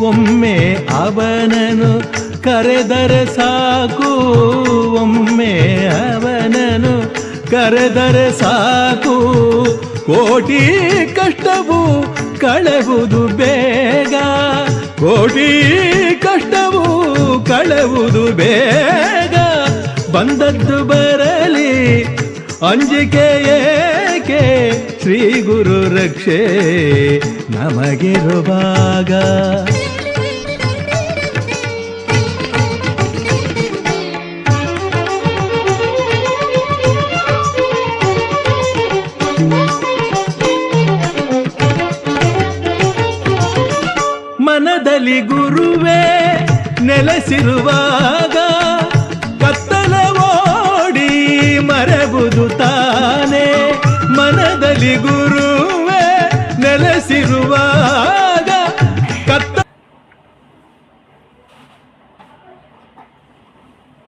ಒಮ್ಮೆ ಅವನನು ಕರೆದರೆ ಸಾಕು, ಒಮ್ಮೆ ಅವನನು ಕರೆದರೆ ಸಾಕು, ಕೋಟಿ ಕಷ್ಟವು ಕಳೆವುದು ಬೇಗ, ಕೋಟಿ ಕಷ್ಟವು ಕಳೆವುದು ಬೇಗ. ಬಂದದ್ದು ಬರಲಿ ಅಂಜಿಕೆ ಏಕೆ, ಶ್ರೀ ಗುರು ರಕ್ಷೆ ನಮಗಿರುವಾಗ. ಮನದಲ್ಲಿ ಗುರುವೇ ನೆಲೆಸಿರುವಾಗ ಕತ್ತಲ ಓಡಿ ಮರೆಬುದು ತಾನೇ. ಮನದಲ್ಲಿ ಗುರುವೇ ನೆಲೆಸಿರುವಾಗ